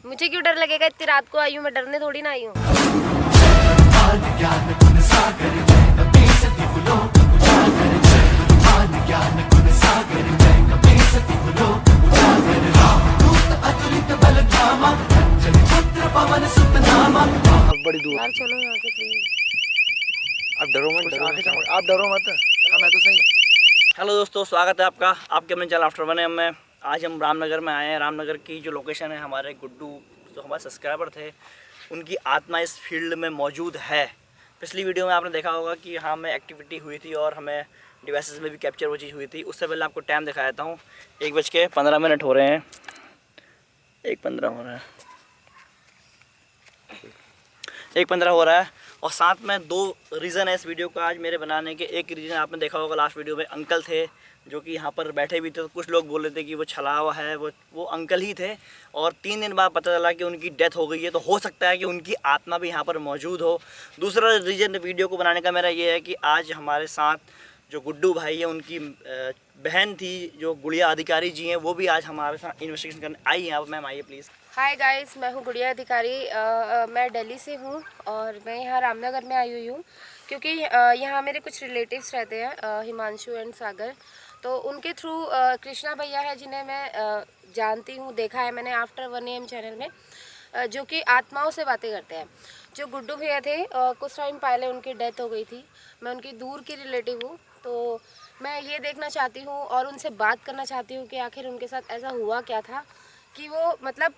मुझे क्यों डर लगेगा? इतनी रात को आई हूँ मैं, डरने थोड़ी ना आई हूँ। बड़ी दूर यार चलो यहाँ से प्लीज। आप डरो मत, आप डरो मत। हाँ मैं तो सही। हेलो दोस्तों, स्वागत है आपका आपके अपने चैनल आफ्टर वन में। आज हम रामनगर में आए हैं। रामनगर की जो लोकेशन है, हमारे गुड्डू जो हमारे सब्सक्राइबर थे, उनकी आत्मा इस फील्ड में मौजूद है। पिछली वीडियो में आपने देखा होगा कि हाँ में एक्टिविटी हुई थी और हमें डिवाइसेस में भी कैप्चर वो चीज़ हुई थी। उससे पहले आपको टाइम दिखा देता हूँ। 1:15 हो रहे हैं। 1:15 हो रहा है, 1:15 हो रहा है। और साथ में दो रीज़न है इस वीडियो का आज मेरे बनाने के। एक रीज़न आपने देखा होगा लास्ट वीडियो में, अंकल थे जो कि यहाँ पर बैठे भी थे, तो कुछ लोग बोल रहे थे कि वो छलावा है, वो अंकल ही थे। और 3 दिन बाद पता चला कि उनकी डेथ हो गई है, तो हो सकता है कि उनकी आत्मा भी यहाँ पर मौजूद हो। दूसरा रीज़न वीडियो को बनाने का मेरा ये है कि आज हमारे साथ जो गुड्डू भाई है, उनकी बहन थी जो गुड़िया अधिकारी जी हैं, वो भी आज हमारे साथ इन्वेस्टिगेशन करने आई हैं। अब मैम आइए प्लीज़। हाय गाइस, मैं हूँ गुड़िया अधिकारी। मैं दिल्ली से हूँ और मैं यहाँ रामनगर में आई हुई हूँ क्योंकि यहाँ मेरे कुछ रिलेटिव्स रहते हैं, हिमांशु एंड सागर। तो उनके थ्रू कृष्णा भैया है जिन्हें मैं जानती हूँ, देखा है मैंने आफ्टर 1 AM चैनल में, जो कि आत्माओं से बातें करते हैं। जो गुड्डू भैया थे, कुछ टाइम पहले उनकी डेथ हो गई थी। मैं उनकी दूर की रिलेटिव हूँ, तो मैं ये देखना चाहती हूँ और उनसे बात करना चाहती हूँ कि आखिर उनके साथ ऐसा हुआ क्या था कि वो मतलब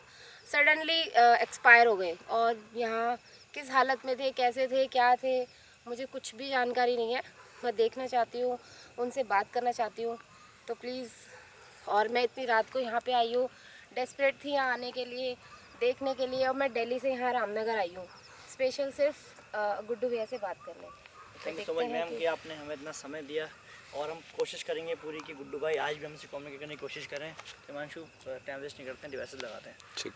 सडनली एक्सपायर हो गए। और यहाँ किस हालत में थे, कैसे थे, क्या थे, मुझे कुछ भी जानकारी नहीं है। मैं देखना चाहती हूँ, उनसे बात करना चाहती हूँ, तो प्लीज़। और मैं इतनी रात को यहाँ पे आई हूँ, डेस्परेट थी यहाँ आने के लिए, देखने के लिए। और मैं दिल्ली से यहाँ रामनगर आई हूँ स्पेशल सिर्फ गुड्डू भैया से बात करने। Thank you so much ma'am कि आपने हमें इतना समय दिया। और हम कोशिश करेंगे पूरी कि गुड्डू भाई आज भी हमसे कम्युनिकेट करने की कोशिश करें। हिमांशु टाइम वेस्ट नहीं करते हैं, डिवाइसेस लगाते हैं। ठीक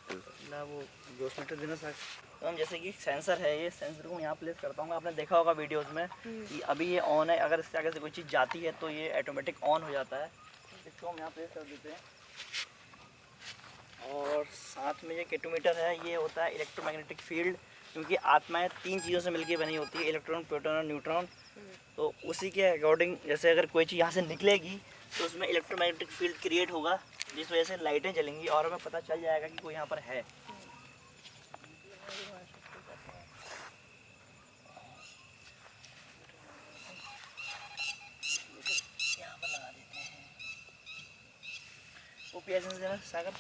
ना, वो 2 मीटर देना सर। तो हम जैसे कि सेंसर है, ये सेंसर को मैं यहाँ प्लेस करता हूँ। आपने देखा होगा वीडियोस में कि अभी ये ऑन है, अगर इससे आगे से कोई चीज़ जाती है तो ये ऑटोमेटिक ऑन हो जाता है। इसको हम यहाँ प्लेस कर देते हैं। और साथ में ये केटोमीटर है, ये होता है इलेक्ट्रोमैग्नेटिक फील्ड, क्योंकि आत्माएं 3 चीज़ों से मिलकर बनी होती है, इलेक्ट्रॉन, प्रोटॉन और न्यूट्रॉन। तो उसी के अकॉर्डिंग जैसे अगर कोई चीज़ यहाँ से निकलेगी तो उसमें इलेक्ट्रोमैग्नेटिक फील्ड क्रिएट होगा, जिस वजह से लाइटें जलेंगी और हमें पता चल जाएगा कि कोई यहाँ पर है। यहाँ पर लगा देते हैं। वो पीएसएन देना सागर।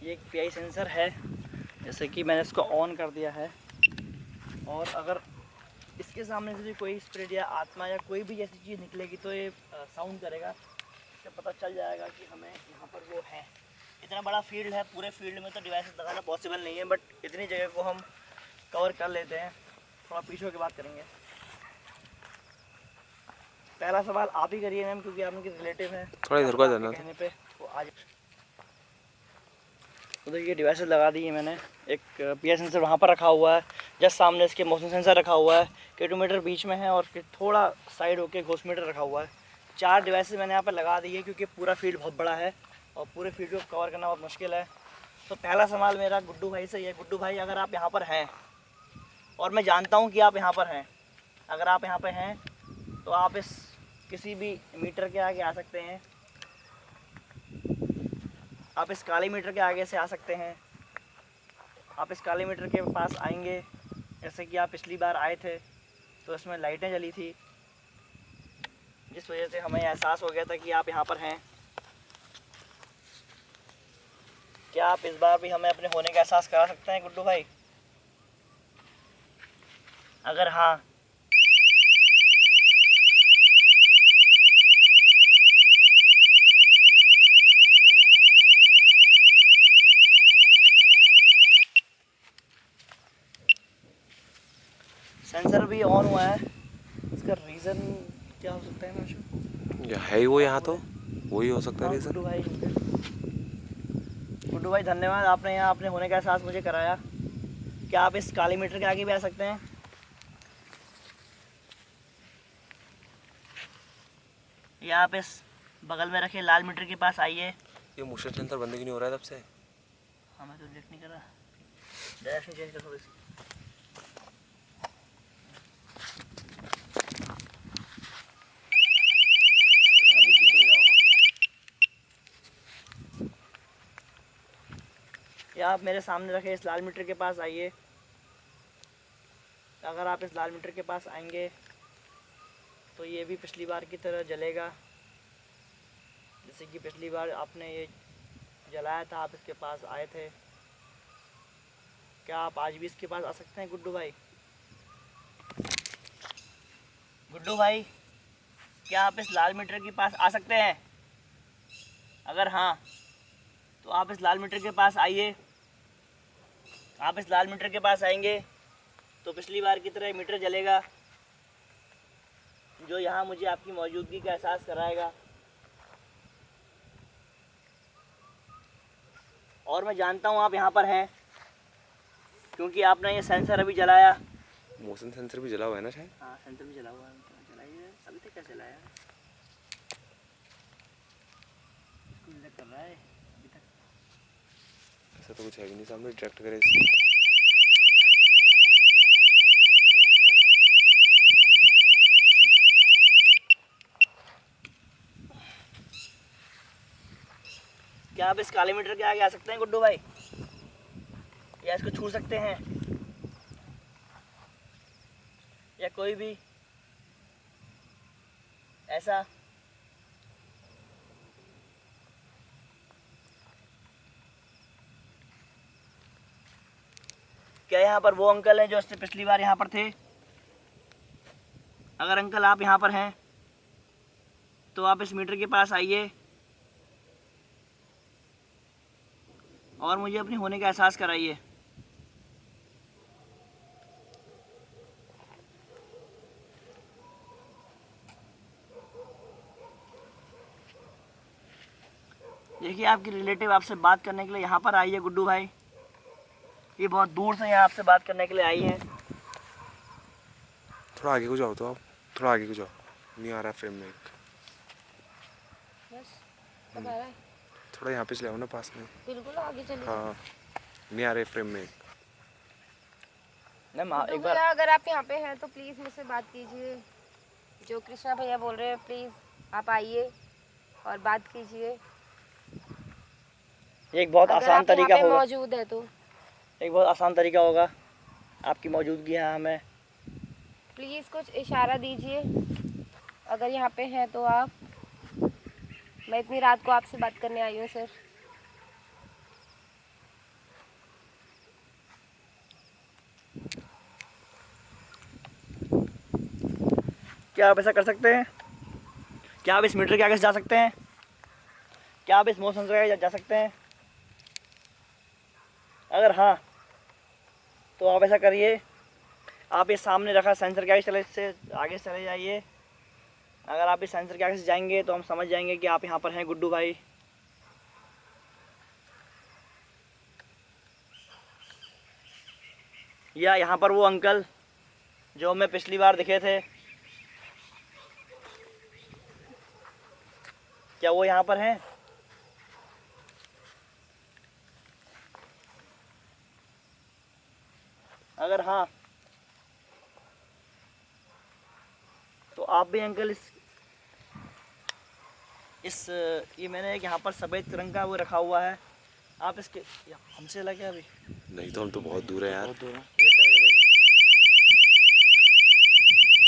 ये एक पीआई सेंसर है, जैसे कि मैंने इसको ऑन कर दिया है। और अगर इसके सामने से भी कोई स्पिरिट या आत्मा या कोई भी ऐसी चीज़ निकलेगी तो ये साउंड करेगा। इससे पता चल जाएगा कि हमें यहाँ पर वो है। इतना बड़ा फील्ड है, पूरे फील्ड में तो डिवाइसेस लगाना पॉसिबल नहीं है, बट इतनी जगह को हम कवर कर लेते हैं। थोड़ा पीछे की बात करेंगे। पहला सवाल आप ही करिए मैम, क्योंकि आप उनके रिलेटिव हैं। थोड़ा इधर को जाना कहने पे वो आज तो देखिए डिवाइसेस लगा दी है मैंने। एक पीआई सेंसर वहाँ पर रखा हुआ है, जस्ट सामने इसके मोशन सेंसर रखा हुआ है, केटोमीटर बीच में है और थोड़ा साइड होके घोषमीटर रखा हुआ है। 4 डिवाइसेस मैंने यहाँ पर लगा दी है, क्योंकि पूरा फील्ड बहुत बड़ा है और पूरे फील्ड को कवर करना बहुत मुश्किल है। तो पहला सवाल मेरा गुड्डू भाई से ही है। गुड्डू भाई, अगर आप यहाँ पर हैं, और मैं जानता हूँ कि आप यहाँ पर हैं, अगर आप यहाँ पर हैं तो आप इस किसी भी मीटर के आगे आ सकते हैं। आप इस काले मीटर के आगे से आ सकते हैं। आप इस काले मीटर के पास आएंगे, जैसे कि आप पिछली बार आए थे तो इसमें लाइटें जली थी, जिस वजह से हमें एहसास हो गया था कि आप यहाँ पर हैं। क्या आप इस बार भी हमें अपने होने का एहसास करा सकते हैं गुड्डू भाई? अगर हाँ सेंसर भी ऑन हुआ है, इसका रीज़न क्या हो सकता है माशू? है ही वो, यहाँ तो वही हो सकता है रीज़न। गुड्डू भाई धन्यवाद, आपने यहाँ अपने होने का एहसास मुझे कराया। क्या आप इस काले मीटर के आगे भी आ सकते हैं? या आप इस बगल में रखे लाल मीटर के पास आइए। ये मोशन सेंसर बंद क्यों नहीं हो रहा है तब से? हाँ मैं तो डिटेक्ट नहीं कर रहा, डायरेक्शन चेंज कर थोड़ी सी। या आप मेरे सामने रखे इस लाल मीटर के पास आइए। अगर आप इस लाल मीटर के पास आएंगे तो ये भी पिछली बार की तरह जलेगा। जैसे कि पिछली बार आपने ये जलाया था, आप इसके पास आए थे। क्या आप आज भी इसके पास आ सकते हैं गुड्डू भाई? गुड्डू भाई, क्या आप इस लाल मीटर के पास आ सकते हैं? अगर हाँ तो आप इस लाल मीटर के पास आइए। आप इस लाल मीटर के पास आएंगे तो पिछली बार की तरह मीटर जलेगा, जो यहाँ मुझे आपकी मौजूदगी का एहसास कराएगा। और मैं जानता हूँ आप यहाँ पर हैं, क्योंकि आपने ये सेंसर अभी जलाया। मोशन सेंसर भी जला हुआ है ना शायद? हाँ सेंसर भी जला हुआ है, जलाइए। अभी तक क्या जलाया? इसको डिटेक्ट कर रहा है अभी तक। ऐसा तो कुछ है भी नहीं सामने डिटेक्ट करे इसको। क्या आप इस काले मीटर के आगे आ सकते हैं गुड्डू भाई? या इसको छू सकते हैं? या कोई भी ऐसा? क्या यहाँ पर वो अंकल हैं जो इससे पिछली बार यहाँ पर थे? अगर अंकल आप यहाँ पर हैं तो आप इस मीटर के पास आइए और मुझे अपने होने का एहसास कराइए। देखिए आपकी रिलेटिव आपसे बात करने के लिए यहाँ पर आई है गुड्डू भाई। ये बहुत दूर से यहाँ आपसे बात करने के लिए आई हैं। थोड़ा आगे को जाओ तो आप, थोड़ा आगे को जाओ, नहीं आ रहा है फ्रेम में। बस अब आ रहा है। थोड़ा यहाँ पे चले आओ ना पास में। बिल्कुल आगे चलिए। हाँ नहीं आ रहे फ्रेम में। मैम गुड्डू एक बार भैया, अगर आप यहाँ पे हैं तो प्लीज़ मुझसे बात कीजिए। जो कृष्णा भैया बोल रहे हैं, प्लीज़ आप आइए और बात कीजिए। एक बहुत अगर आसान आप यहाँ तरीका पे होगा, मौजूद है तो एक बहुत आसान तरीका होगा आपकी मौजूदगी यहाँ हमें। प्लीज़ कुछ इशारा दीजिए। अगर यहाँ पे हैं तो आप, मैं इतनी रात को आपसे बात करने आई हूँ सर। क्या आप ऐसा कर सकते हैं? क्या आप इस मीटर के आगे से जा सकते हैं? क्या आप इस मोशन से आगे जा सकते हैं? अगर हाँ तो आप ऐसा करिए, आप इस सामने रखा सेंसर के आगे से चले जाइए। अगर आप इस सेंसर के आगे से जाएंगे तो हम समझ जाएंगे कि आप यहाँ पर हैं गुड्डू भाई। या यहाँ पर वो अंकल जो हमें पिछली बार दिखे थे, क्या वो यहाँ पर हैं? अगर हाँ तो आप भी अंकल इस ये मैंने एक यहाँ पर सफ़ेद रंग का वो रखा हुआ है, आप इसके हमसे लगे अभी नहीं तो हम तो बहुत दूर है यार। बहुत दूर है।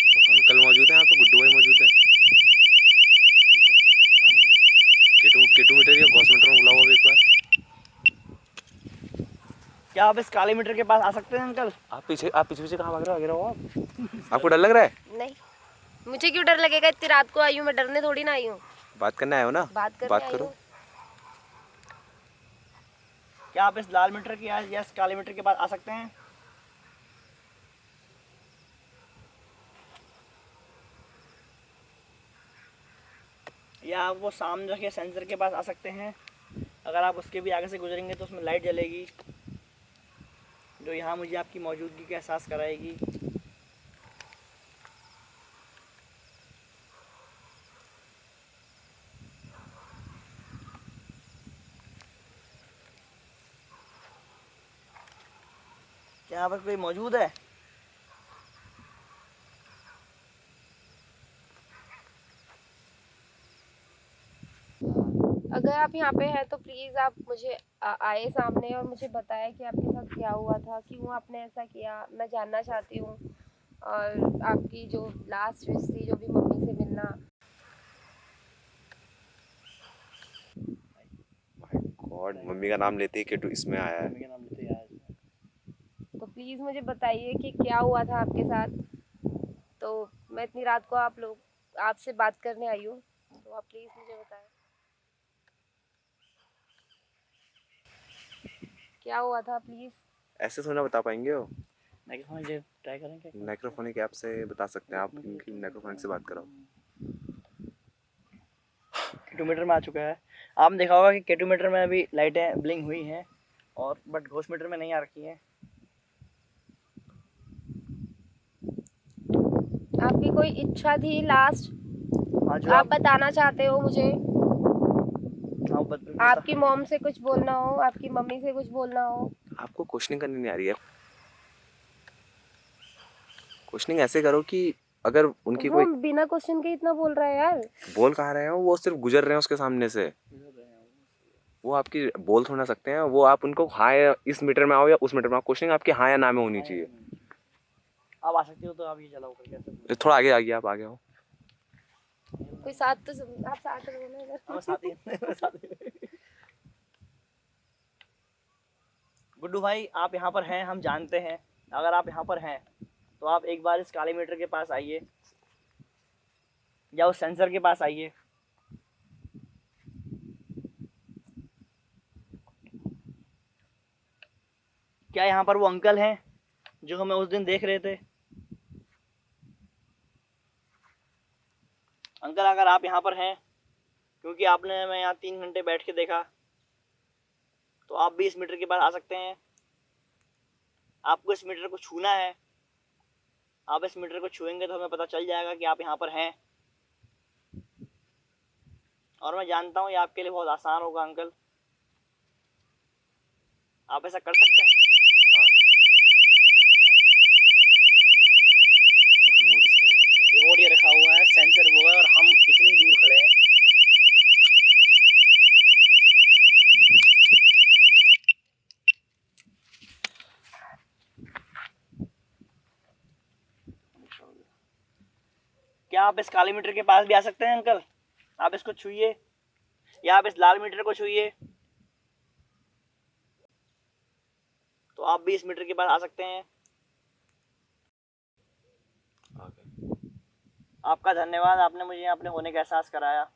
तो अंकल मौजूद हैं यहाँ पे, गुड्डू भाई मौजूद है। केटू मीटर या गॉस मीटर में बुलाओ अब एक बार। क्या आप इस काले मीटर के पास आ सकते हैं अंकल? आप पीछे पीछे कहाँ भाग रहे हो? आगे रहो आप। आपको डर लग रहा है? नहीं, मुझे क्यों डर लगेगा? इतनी रात को आई हूँ मैं, डरने थोड़ी ना आई हूँ। बात करने आए हो ना? बात करने बात आई करो। हूँ। क्या आप इस लाल मीटर के या इस काले मीटर के पास आ सकते हैं? या आप वो सामने रखे सेंसर के पास आ सकते हैं? अगर आप उसके भी आगे से गुजरेंगे तो उसमें लाइट जलेगी। जो यहाँ मुझे आपकी मौजूदगी का एहसास कराएगी। क्या यहाँ पर कोई मौजूद है? अगर आप यहाँ पे हैं तो प्लीज़ आप मुझे आए सामने और मुझे बताएं कि आपके साथ क्या हुआ था, क्यों आपने ऐसा किया। मैं जानना चाहती हूँ। और आपकी जो लास्ट विश थी, जो भी मम्मी से मिलना। गॉड, मम्मी का नाम लेते ही केटू इसमें आया है। मम्मी का नाम लेते यार इसमें। तो प्लीज़ मुझे बताइए कि क्या हुआ था आपके साथ। तो मैं इतनी रात को आपसे बात करने आई हूँ, तो आप प्लीज़ मुझे बताएं क्या हुआ था, प्लीज़। ऐसे थोड़ा बता पाएंगे वो। माइक्रोफोन ट्राई करेंगे। नेक्रोफोनिक ऐप से बता सकते हैं आप, इनकी नेक्रोफोनिक से बात कराओ। केटोमीटर में आ चुका है। आपने देखा होगा कि केटोमीटर में अभी लाइटें ब्लिंक हुई हैं, और बट घोषमीटर में नहीं आ रखी हैं। आपकी कोई इच्छा थी लास्ट, हाँ, जो आप बताना चाहते हो मुझे। हाँ, बिल्कुल आपकी मॉम से कुछ बोलना हो, आपकी मम्मी से कुछ बोलना हो। आपको क्वेश्चनिंग करनी नहीं आ रही है। क्वेश्चनिंग ऐसे करो कि अगर उनकी वो कोई बिना क्वेश्चन के इतना बोल रहा है यार। बोल कहाँ रहे हो, वो सिर्फ गुजर रहे हैं उसके सामने से। वो आपकी बोल थोड़ा सकते हैं। वो आप उनको हाँ या इस मीटर में आओ या उस मीटर में आओ, क्वेश्चनिंग आपकी हाँ या ना में होनी चाहिए। आप आ सकते हो तो आप ये चलाओ करके ऐसे। थोड़ा आगे आगे आप आगे हो। कोई साथ तो आप साथ रहो ना इधर। हाँ, साथ ही। गुड्डू भाई, आप यहाँ पर हैं, हम जानते हैं। अगर आप यहाँ पर हैं तो आप एक बार इस काले मीटर के पास आइए, या उस सेंसर के पास आइए। क्या यहाँ पर वो अंकल हैं जो हमें उस दिन देख रहे थे? अंकल, अगर आप यहाँ पर हैं, क्योंकि आपने हमें यहाँ 3 घंटे बैठ के देखा, तो आप भी इस मीटर के पास आ सकते हैं। आपको इस मीटर को छूना है। आप इस मीटर को छुएंगे तो हमें पता चल जाएगा कि आप यहाँ पर हैं। और मैं जानता हूँ ये आपके लिए बहुत आसान होगा अंकल। आप ऐसा कर सकते हैं। और रिमोट इसका ही है। रिमोट ये रखा हुआ है, सेंसर वो है, और हम इतनी दूर खड़े हैं। क्या आप इस काले मीटर के पास भी आ सकते हैं अंकल? आप इसको छुइए, या आप इस लाल मीटर को छुइए, तो आप भी इस मीटर के पास आ सकते हैं। आपका धन्यवाद, आपने मुझे यहाँ अपने होने का एहसास कराया।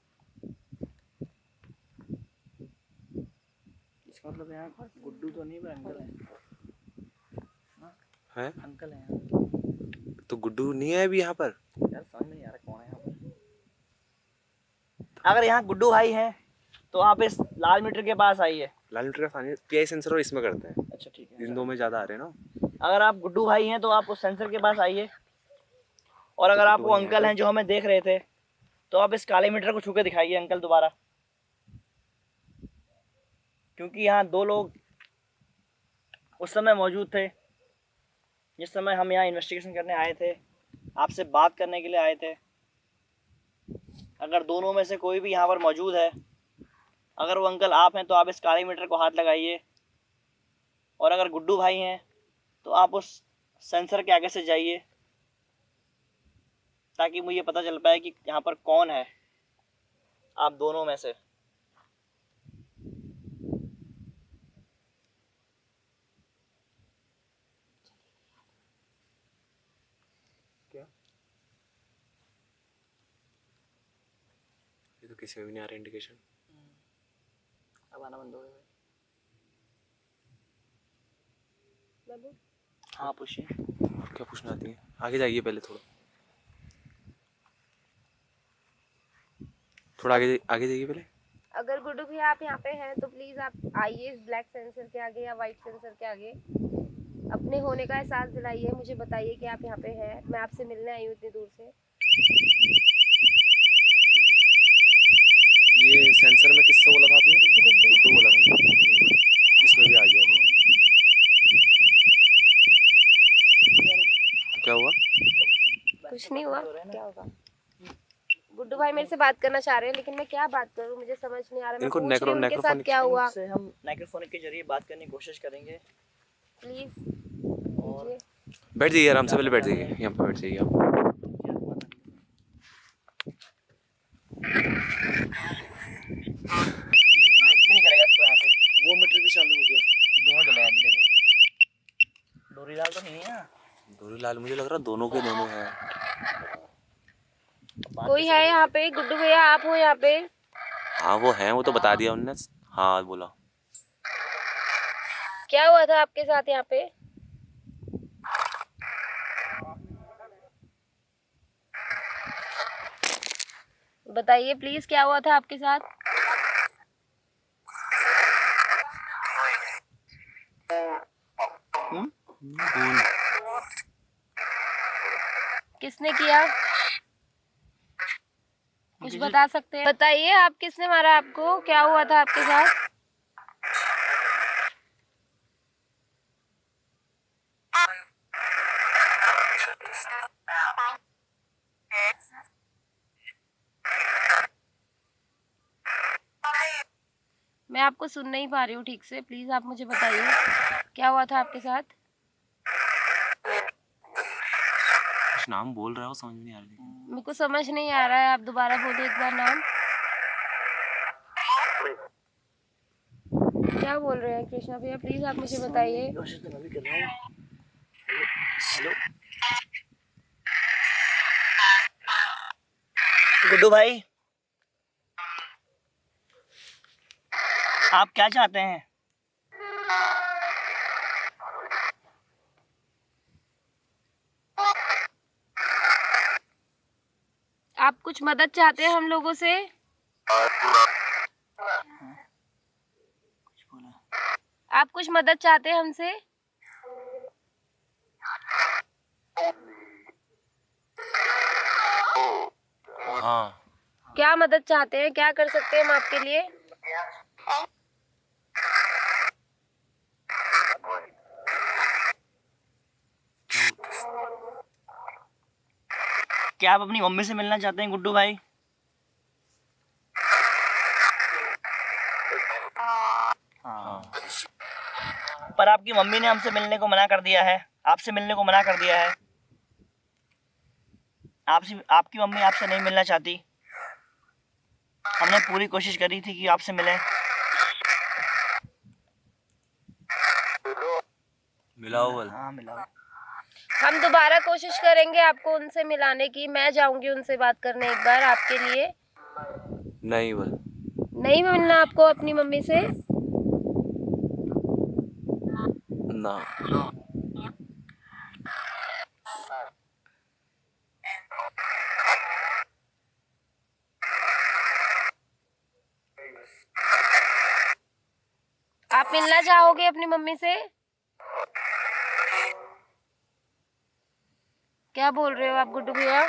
इसका मतलब यहाँ गुड्डू तो नहीं, पर अंकल है। है? अंकल है यहाँ। तो गुड्डू नहीं है अभी यहाँ पर। यार समझ में नहीं आ रहा कौन है यहाँ पर। अगर यहाँ गुड्डू भाई हैं तो आप इस लाल मीटर के पास आइए। लाल मीटर का पानी पीआई सेंसर और इसमें करते हैं। अच्छा ठीक है। इन दो में ज़्यादा आ रहे हैं ना। अगर आप गुड्डू भाई हैं तो आप उस सेंसर के पास आइए। और अगर आप वो अंकल हैं जो हमें देख रहे थे, तो आप इस काले मीटर को छू के दिखाइए अंकल दोबारा। क्योंकि यहाँ 2 लोग उस समय मौजूद थे जिस समय हम यहाँ इन्वेस्टिगेशन करने आए थे, आपसे बात करने के लिए आए थे। अगर दोनों में से कोई भी यहाँ पर मौजूद है, अगर वो अंकल आप हैं तो आप इस काले मीटर को हाथ लगाइए। और अगर गुड्डू भाई हैं तो आप उस सेंसर के आगे से जाइए, ताकि मुझे पता चल पाए कि यहाँ पर कौन है आप दोनों में से। क्या? ये तो किसी में भी नहीं आ रहा इंडिकेशन। अब आना बंद हो गया। बाबू, हाँ पूछिए। क्या पूछना आती है? आगे जाइए पहले थोड़ा आगे आगे जाइए पहले। अगर गुड्डू भैया आप यहाँ पे हैं तो प्लीज़ आप आइए इस ब्लैक सेंसर के आगे या वाइट सेंसर के आगे। अपने होने का एहसास दिलाइए, मुझे बताइए कि आप यहाँ पे हैं। मैं आपसे मिलने आई हूँ इतनी दूर से। ये सेंसर में किससे बोला था आपने? गुड्डू। गुड्डू बोला था ना? इसमें भी आ गया वो। क्या हुआ? कुछ नहीं हुआ, क्या होगा? गुड्डू भाई मेरे से बात करना चाह रहे हैं, लेकिन मैं क्या बात करूं, मुझे समझ नहीं आ रहा। मैं इनको पूछ रही हूं उनके साथ क्या हुआ। इनसे हम माइक्रोफोन के जरिए बात करने की कोशिश करेंगे। प्लीज कीजिए। बैठ जाइए, आराम से पहले बैठ जाइए, यहाँ पे बैठ जाइए आप। क्योंकि देखिए ब्रेक भी नहीं करेगा इसको यहाँ से। वो मीटर भी चालू हो गया। दोनों जले हैं अभी देखो। डोरी लाल तो नहीं है ना? धोरी लाल मुझे लग रहा दोनों के दोनों हैं। कोई है यहाँ पे? गुड्डू भैया आप हो यहाँ पे? हाँ वो हैं, वो तो बता दिया उनने। हाँ बोला। क्या हुआ था आपके साथ यहाँ पे? बताइए प्लीज, क्या हुआ था आपके साथ? कौन? किसने किया? कुछ बता सकते हैं? बताइए आप, किसने मारा आपको? क्या हुआ था आपके साथ? मैं आपको सुन नहीं पा रही हूँ ठीक से, प्लीज आप मुझे बताइए क्या हुआ था आपके साथ? कुछ नाम बोल रहा है, वो समझ में नहीं आ रही। मेरे को समझ नहीं आ रहा है, आप दोबारा बोलिए एक बार नाम। क्या बोल रहे हैं कृष्णा भैया? प्लीज आप मुझे बताइए। कोशिश तो मैं भी कर रहा हूँ। हेलो गुड्डू भाई, आप क्या चाहते हैं? आप कुछ मदद चाहते हैं हम लोगों से? आप कुछ मदद चाहते हैं हमसे? हाँ। क्या मदद चाहते हैं? क्या कर सकते हैं हम आपके लिए? क्या आप अपनी मम्मी से मिलना चाहते हैं गुड्डू भाई? हाँ। पर आपकी मम्मी ने हमसे मिलने को मना कर दिया है, आपसे मिलने को मना कर दिया है। आपकी मम्मी आपसे नहीं मिलना चाहती। हमने पूरी कोशिश करी थी कि आपसे मिलें। मिलाओ बोल। हाँ मिला। हम दोबारा कोशिश करेंगे आपको उनसे मिलाने की। मैं जाऊंगी उनसे बात करने एक बार आपके लिए। नहीं बोल। नहीं मिलना आपको अपनी मम्मी से? ना। आप मिलना चाहोगे अपनी मम्मी से? क्या बोल रहे हो आप गुड्डू भैया?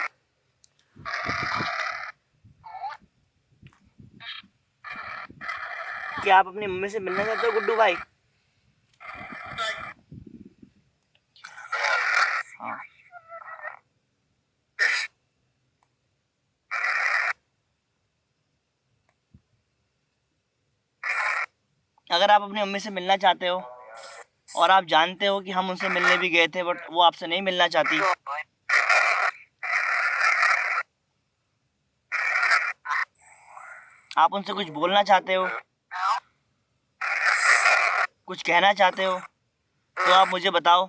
क्या आप अपनी मम्मी से मिलना चाहते हो गुड्डू भाई? हाँ। अगर आप अपनी मम्मी से मिलना चाहते हो और आप जानते हो कि हम उनसे मिलने भी गए थे बट वो आपसे नहीं मिलना चाहती, आप उनसे कुछ बोलना चाहते हो, कुछ कहना चाहते हो, तो आप मुझे बताओ।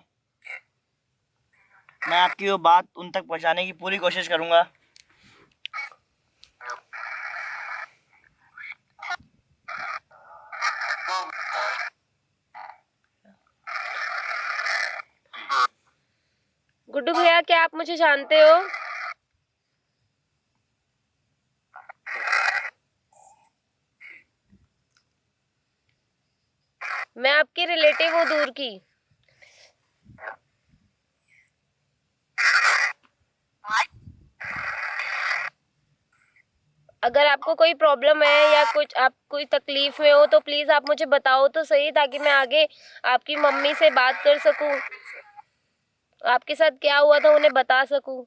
मैं आपकी वो बात उन तक पहुंचाने की पूरी कोशिश करूंगा। गुड्डू भैया क्या आप मुझे जानते हो? मैं आपकी रिलेटिव हूँ दूर की। अगर आपको कोई प्रॉब्लम है या कुछ आप कोई तकलीफ में हो तो प्लीज़ आप मुझे बताओ तो सही, ताकि मैं आगे आपकी मम्मी से बात कर सकूं, आपके साथ क्या हुआ था उन्हें बता सकूं।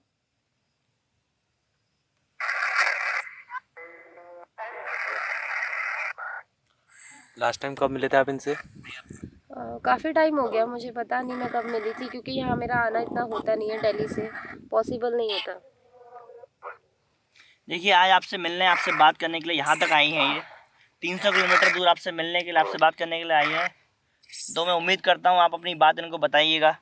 लास्ट टाइम कब मिले थे आप इनसे? काफ़ी टाइम हो गया, मुझे पता नहीं मैं कब मिली थी, क्योंकि यहाँ मेरा आना इतना होता नहीं है, दिल्ली से पॉसिबल नहीं होता। देखिए आज आपसे मिलने, आपसे बात करने के लिए यहाँ तक आई हैं ये 300 किलोमीटर दूर आपसे मिलने के लिए, आपसे बात करने के लिए आई हैं। तो मैं उम्मीद करता हूँ आप अपनी बात इनको बताइएगा।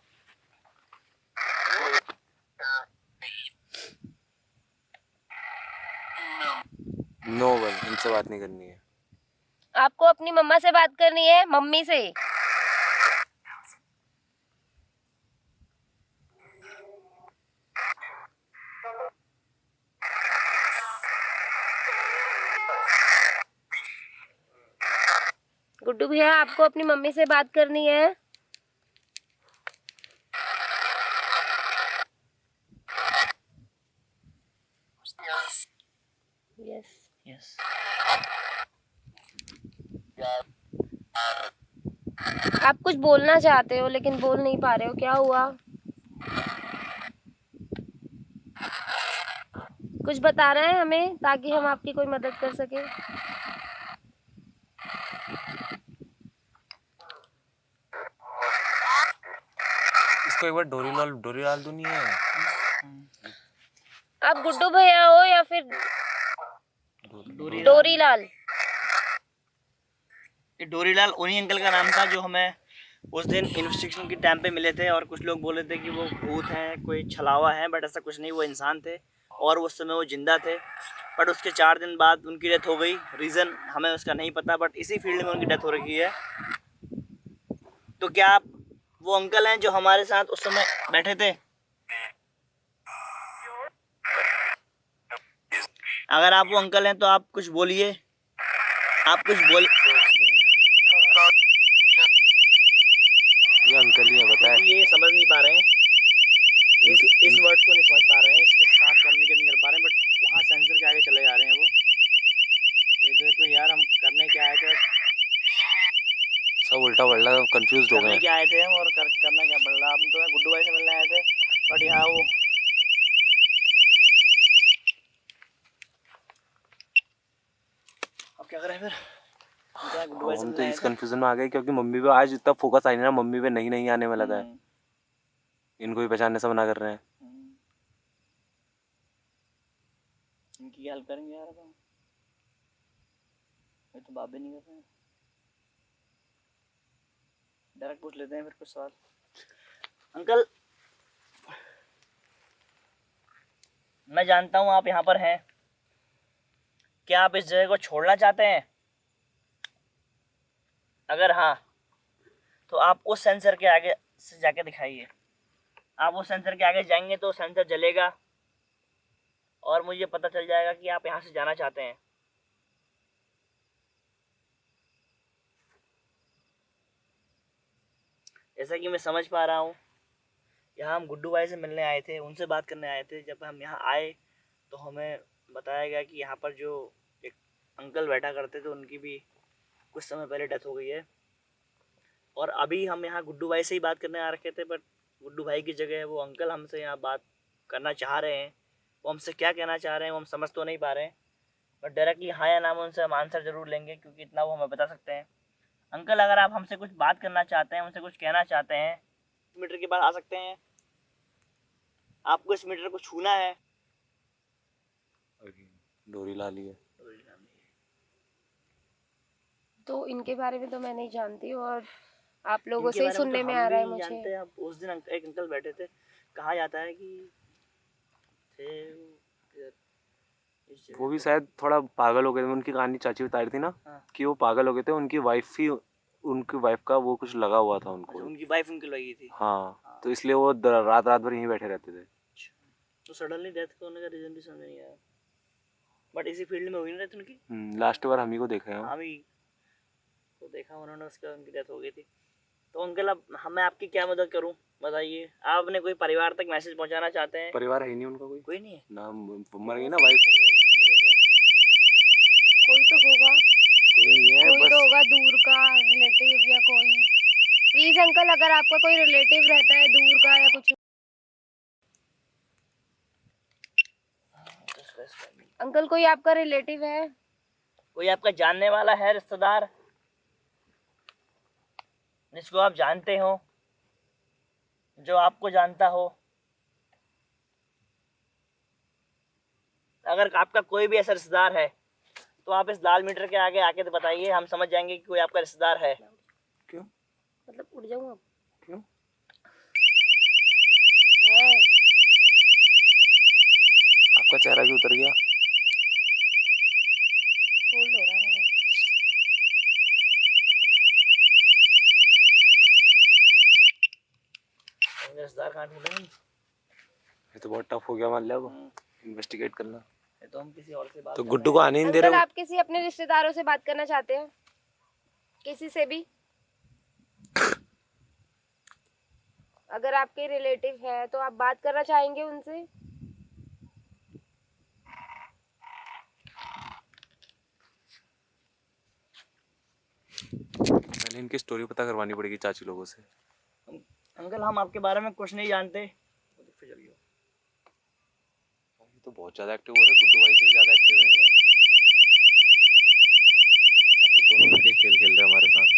नो वन, इनसे बात नहीं करनी है। आपको अपनी मम्मा से बात करनी है, मम्मी से। गुड्डू भैया आपको अपनी मम्मी से बात करनी है। Yes yes. आप कुछ बोलना चाहते हो लेकिन बोल नहीं पा रहे हो, क्या हुआ? कुछ बता रहे हैं हमें ताकि हम आपकी कोई मदद कर सके। इसको एक बार डोरी लाल दूं नहीं है? आप गुड्डू भैया हो या फिर डोरीलाल? ये डोरीलाल उन्हीं अंकल का नाम था जो हमें उस दिन इन्वेस्टिगेशन के टाइम पे मिले थे, और कुछ लोग बोले थे कि वो भूत हैं, कोई छलावा है, बट ऐसा कुछ नहीं, वो इंसान थे और उस समय वो जिंदा थे। बट उसके 4 दिन बाद उनकी डेथ हो गई। रीज़न हमें उसका नहीं पता, बट इसी फील्ड में उनकी डेथ हो रखी है। तो क्या आप वो अंकल हैं जो हमारे साथ उस समय बैठे थे? अगर आप वो अंकल हैं तो आप कुछ बोलिए, आप कुछ बोल। ये अंकल ही है, बताए। ये समझ नहीं पा रहे हैं, इस वर्ड को नहीं समझ पा रहे हैं, इसके साथ कम्युनिकेट नहीं कर पा रहे हैं, बट वहाँ सेंसर के आगे चले जा रहे हैं वो। तो यार हम करने क्या आए थे? सब उल्टा पल्टा, कंफ्यूज हो गए। क्या आए थे हम और करना क्या पड़ रहा? हम तो गुड्डू भाई से मिलने आए थे, बट यहाँ वो अब क्या करें फिर? गुड्डू भाई से हम तो मिलने आए इस थे। कंफ्यूजन में आ गए क्योंकि मम्मी पे आज इतना फोकस आई ना, मम्मी पे नहीं आने में लगा है। इनको भी पहचानने से मना कर रहे हैं। इनकी हेल्प करेंगे यार अब हम, ये तो बात भी नहीं कर रहे हैं। डायरेक्ट पूछ लेते हैं फिर कुछ सवाल। अंकल, मैं जानता हूँ आप यहाँ पर हैं, क्या आप इस जगह को छोड़ना चाहते हैं? अगर हाँ तो आप उस सेंसर के आगे से जाके दिखाइए। आप उस सेंसर के आगे जाएंगे तो सेंसर जलेगा और मुझे पता चल जाएगा कि आप यहाँ से जाना चाहते हैं। जैसा कि मैं समझ पा रहा हूँ, यहाँ हम गुड्डू भाई से मिलने आए थे, उनसे बात करने आए थे। जब हम यहाँ आए तो हमें बताया गया कि यहाँ पर जो एक अंकल बैठा करते थे उनकी भी कुछ समय पहले डेथ हो गई है। और अभी हम यहाँ गुड्डू भाई से ही बात करने आ रखे थे, बट गुड्डू भाई की जगह वो अंकल हमसे यहाँ बात करना चाह रहे हैं। वो हमसे क्या कहना चाह रहे हैं वो हम समझ तो नहीं पा रहे हैं, बट डायरेक्टली हाँ या ना में उनसे हम आंसर ज़रूर लेंगे, क्योंकि इतना वो हमें बता सकते हैं। अंकल, अगर आप हमसे कुछ बात करना चाहते हैं, उनसे कुछ कहना चाहते हैं, मीटर के पास आ सकते हैं। आपको इस मीटर को छूना है। डोरी ला ली है। तो इनके बारे में तो मैं नहीं जानती, और आप लोगों इनके से ही बारे में सुनने तो में हम आ रहा है भी नहीं मुझे। जानते। अब उस दिन एक अंकल बैठे थे, कहा जाता है कि थे वो भी शायद थोड़ा पागल हो गए थे। उनकी कहानी चाची बता रही थी ना, हाँ। कि वो पागल हो गए थे। उनकी वाइफ का वो कुछ लगा हुआ था उनको। उनकी वाइफ उनकी लगी थी। हाँ, तो इसलिए वो रात भर यहीं बैठे रहते थे। तो सडनली डेथ होने का रीजन भी समझ नहीं आया, बट इसी फील्ड में हुई ना डेथ उनकी। लास्ट बार हम ही को देखे हैं। हम ही तो देखा उन्होंने, उसके उनकी डेथ हो गई थी। तो अंकल, अब मैं आपकी क्या मदद करूं बताइए? आप अपने कोई परिवार तक मैसेज पहुंचाना चाहते हैं? परिवार है ही नहीं उनका कोई नहीं है ना, मर गई ना वाइफ। कोई तो होगा, कोई नहीं है कोई बस। तो होगा दूर का रिलेटिव या कोई। प्लीज अंकल, अगर आपका कोई रिलेटिव रहता है दूर का या कुछ। अंकल, कोई आपका रिलेटिव है? कोई आपका जानने वाला है, रिश्तेदार, जिसको आप जानते हो, जो आपको जानता हो? अगर आपका कोई भी ऐसा रिश्तेदार है तो आप इस लाल मीटर के आगे आके तो बताइए, हम समझ जाएंगे कि कोई आपका रिश्तेदार है। क्यों? मतलब उड़ जाऊं अब? क्यों? है। आपका चेहरा क्यों उतर गया? कोल्ड हो रहा है ना। रिश्तेदार कहाँ ढूंढे? ये तो बहुत टफ हो गया मान लिया, इन्वेस्टिगेट करना। तो हम किसी और से बात तो कर गुड्डू रहे को हैं। आने ही नहीं दे अंकल, रहे हो? आप किसी अपने रिश्तेदारों से बात करना चाहते हैं? किसी से भी? अगर आपके रिलेटिव है तो आप बात करना चाहेंगे उनसे? पहले इनकी स्टोरी पता करवानी पड़ेगी चाची लोगों से। अंकल, हम आपके बारे में कुछ नहीं जानते। ये तो बहुत ज्यादा एक्टिव हो रहे हैं, गुड्डू भाई से भी ज्यादा एक्टिव है। या फिर दोनों मिलके खेल खेल रहे हैं हमारे साथ।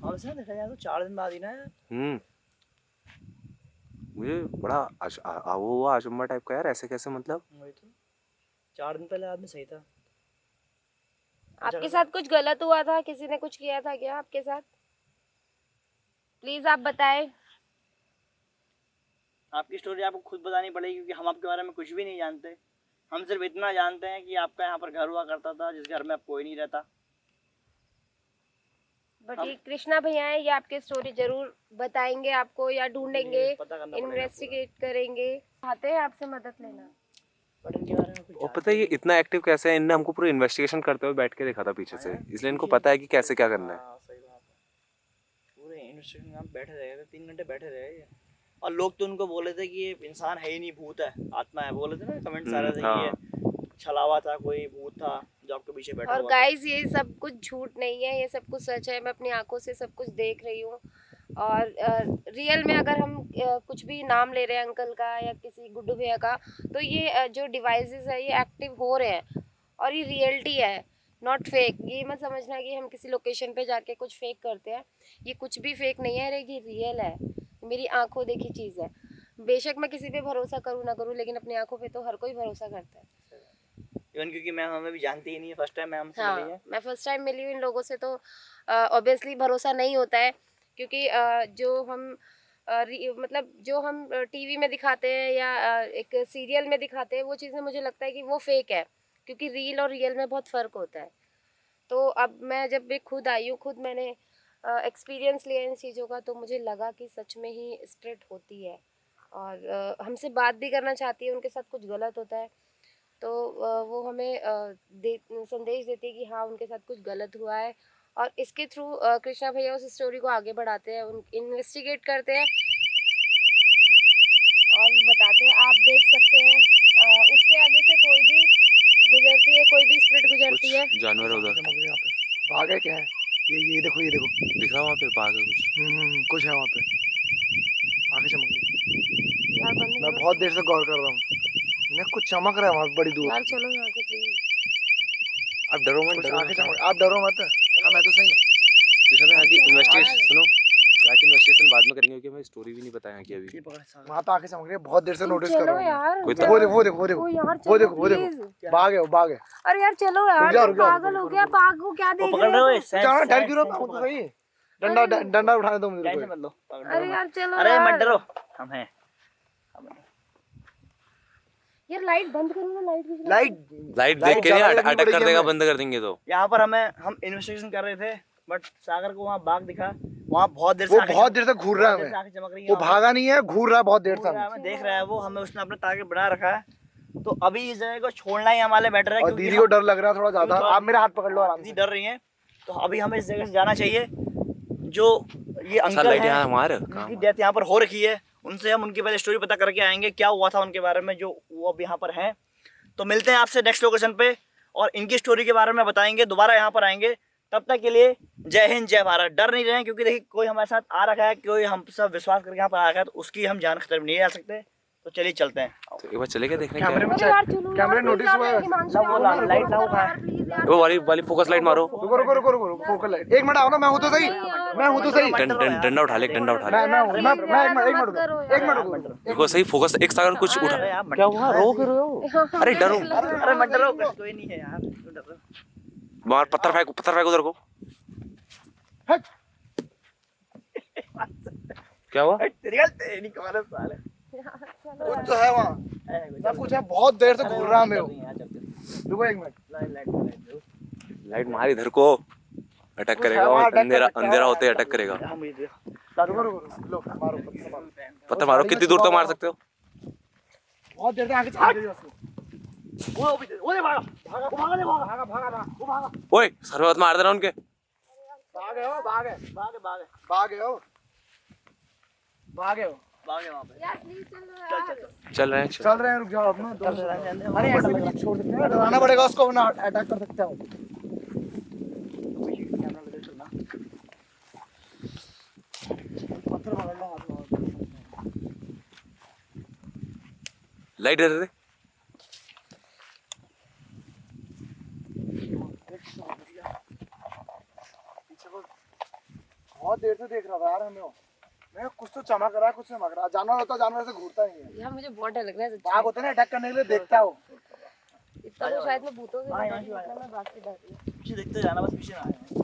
हमसे देखा जाए तो 4 दिन बाद ही ना है। मुझे बड़ा वो हुआ आचंबा टाइप का यार, ऐसे कैसे मतलब? वही तो, 4 दिन पहले आदमी सही था। आपके साथ कुछ गलत हुआ था? किसी ने कुछ किया था क्या आपके साथ? प्लीज आप बताएं। आपकी स्टोरी आपको खुद बतानी पड़ेगी, क्योंकि हम आपके बारे में कुछ भी नहीं जानते। हम सिर्फ इतना जानते हैं कि आपका यहाँ पर घर हुआ करता था, जिस घर में अब कोई नहीं रहता। बट ये कृष्णा भैया है, ये आपकी स्टोरी जरूर बताएंगे आपको, या ढूंढेंगे, पता करना पड़ेगा इन्वेस्टिगेट करेंगे। आते हैं आपसे मदद लेना। बट इनके बारे में कुछ और पता है ये इतना एक्टिव कैसे है, इनने हमको पूरा इन्वेस्टिगेशन करते हुए बैठ के देखा था पीछे से, इसलिए इनको पता है कि कैसे क्या करना है। हाँ, सही बात है। पूरे इन्वेस्टिगेशन में बैठे रहे थे, 3 घंटे बैठे रहे। और लोग तो उनको बोले थे कि ये इंसान है ही नहीं, भूत है, आत्मा है। बोले थे ना, कमेंट्स आ रहे थे कि ये छलावा था, कोई भूत था जो आपके पीछे बैठा और हुआ था। गाइस, ये सब कुछ झूठ नहीं है, ये सब कुछ सच है। मैं अपनी आंखों से सब कुछ देख रही हूँ। और रियल में अगर हम कुछ भी नाम ले रहे हैं अंकल का या किसी गुड्डू भैया का, तो ये जो डिवाइसेस है ये एक्टिव हो रहे हैं, और ये रियलिटी है, नॉट फेक। ये मत समझना कि हम किसी लोकेशन पे जाके कुछ फेक करते हैं। ये कुछ भी फेक नहीं है, ये रियल है, मेरी आंखों देखी चीज़ है। बेशक मैं किसी पे भरोसा करूँ ना करूँ, लेकिन अपनी आंखों पे तो हर कोई भरोसा करता है। इवन क्योंकि मैम हमें भी जानती ही नहीं है, फर्स्ट टाइम मैम हमसे मिली है। हाँ, मैं फर्स्ट टाइम मिली हूँ इन लोगों से, तो ऑब्वियसली भरोसा नहीं होता है। क्योंकि जो हम मतलब जो हम टीवी में दिखाते हैं या एक सीरियल में दिखाते हैं, वो चीज़ें मुझे लगता है कि वो फेक है, क्योंकि रील और रियल में बहुत फ़र्क होता है। तो अब मैं जब भी खुद आई हूँ, खुद मैंने एक्सपीरियंस लिया इन चीज़ों का, तो मुझे लगा कि सच में ही स्प्रिट होती है, और हमसे बात भी करना चाहती है। उनके साथ कुछ गलत होता है तो वो हमें संदेश देती है कि हाँ, उनके साथ कुछ गलत हुआ है, और इसके थ्रू कृष्णा भैया उस स्टोरी को आगे बढ़ाते हैं, उन इन्वेस्टिगेट करते हैं और वो बताते हैं। आप देख सकते हैं उसके आगे से कोई भी गुजरती है, कोई भी स्प्रिट गुजरती है। कुछ जानवर है उधर, चमक रही है वहाँ पे। बाघ है क्या है? ये देखो, ये देखो। दिख रहा वहाँ पे बाघ है कुछ। कुछ है वहाँ पे। आंखें चमक रही है। यार बंद मैं करो। बहुत देर से गौर कर रहा हूँ। मैं कुछ चमक रहा है वहाँ पे बड़ी दूर। यार चलो यहाँ से प्लीज। आप डरो मत, कुछ डरो आंखें मत। चमक, आप डरो मत। हाँ, मैं तो सही हूँ। कृष्णा यहाँ की इन्वेस्टिगेशन सुनो, यहाँ की इन्वेस्टिगेशन बाद में करेंगे, क्योंकि हमें स्टोरी भी नहीं पता यहाँ की अभी। वहाँ पे आंखें चमक रही है, बहुत देर से नोटिस कर चलो रहा हूँ। यार, कोई चलो। वो देखो, वो देखो, वो देखो, ओ यार, वो चलो देखो, वो प्लीज। देखो। बाघ है, वो बाघ है। अरे यार चलो यार, रुक जाओ, तुम रुक जाओ, पागल हो रुक गया? जाओ। बाघ को क्या देख पकड़ रहे हो? जाओ, डर क्यों रहा हूँ? तो सही। डंडा डंडा उठाने दो मुझे। टेंशन मत लो। अरे यार चलो अरे यार। मत डरो, हम हैं। यार लाइट बंद करो ना, लाइट भी लाइट देख के नहीं अटक कर देगा, बंद कर देंगे तो। यहाँ पर हम इन्वेस्टिगेशन कर रहे थे, बट सागर को वहाँ बाघ दिखा। वहाँ बहुत देर वो से बहुत देर से घूर रहा है बहुत देर से हमें। आंखें चमक रही हैं वो वहाँ पे। भागा नहीं है, घूर रहा है बहुत देर से घूर रहा है, हमें। हमें देख रहा है वो, हमें उसने अपना टारगेट बना रखा है। तो अभी इस जगह को छोड़ना ही हमारे बेटर है, और क्योंकि दीदी को डर लग रहा है थोड़ा ज्यादा। क्योंकि आप मेरा हाथ पकड़ लो आराम दीदी से। डर रही हैं, तो अभी हमें इस जगह से जाना चाहिए। जो ये अच्छा अंकल लाइट हैं, यहाँ हमारे उनकी डेथ यहाँ पर हो रखी है, उनसे हम उनकी पहले स्टोरी पता करके आएंगे क्या हुआ था उनके बारे में, जो वो अब यहाँ पर हैं। तो मिलते हैं आपसे नेक्स्ट लोकेशन पे और इनकी स्टोरी के बारे में बताएंगे, दोबारा यहाँ पर आएंगे। तब तक के लिए जय हिंद जय भारत। डर नहीं रहे क्योंकि देखिए कोई हमारे साथ आ रखा है, कोई हम सब विश्वास करके यहाँ पर आ रखा है, तो उसकी हम जान खतरे में नहीं आ सकते। तो चलिए चलते हैं। तो एक बार चले गए देखने क्या कैमरे है? में चेक, कैमरे नोटिस हुआ है। लाइट लाओ कहाँ है? वो वाली फोकस लाइट मारो। रुको रुको रुको रुको, फोकल लाइट। एक मिनट आओ ना, मैं हूँ तो सही, मैं हूँ तो सही। डंडा उठा ले, एक डंडा उठा ले। मैं हूँ, मैं एक मिनट देखो सही फोकस, एक सेकंड कुछ उठा। अरे यार, क्या हुआ, रो क्यों रहे हो? अरे डरो, अरे मत डरो, कोई नहीं है यार, क्यों डर रहे हो? मार, पत्थर फेंक उधर को। क्या हुआ? तेरी गलती नहीं, कौन है साले? कुछ तो है वहाँ, सब कुछ है। बहुत देर से घूर रहा मैं। रुको एक मिनट, लाइट मार इधर को, अटैक करेगा वो, अंधेरा होते ही अटैक करेगा। रुको रुको, लो मारो पत्थर मारो, कितनी दूर तक मार सकते हो? बहुत देर से आगे चल रही है उसको। ओए सर में मत मार देना उनके। भागे हो, भागे भागे भागे भागे हो, भागे हो। भागे वहाँ पे। यार प्लीज चल चल रहे हैं चल रहे हैं, रुक जाओ अपना। अरे ऐसे भी नहीं छोड़ सकते हैं, डराना पड़ेगा उसको, वरना अटैक कर सकते हो। पत्थर पकड़ लो हाथ में। लाइट दे दे। बहुत देर से देख रहा था यार हमें वो। मैं कुछ तो चमक रहा है, कुछ चमक रहा है। जानवर होता, जानवर से घूरता नहीं है। यार मुझे बहुत डर लग रहा है सच्ची। बाघ होता है ना, अटैक करने के लिए देखता है वो। इतना तो शायद मैं भूतों से हाँ, डरती हूँ, इतना मैं बाघ से डर रही हूँ। पीछे देखते जाना, बस पीछे ना आए।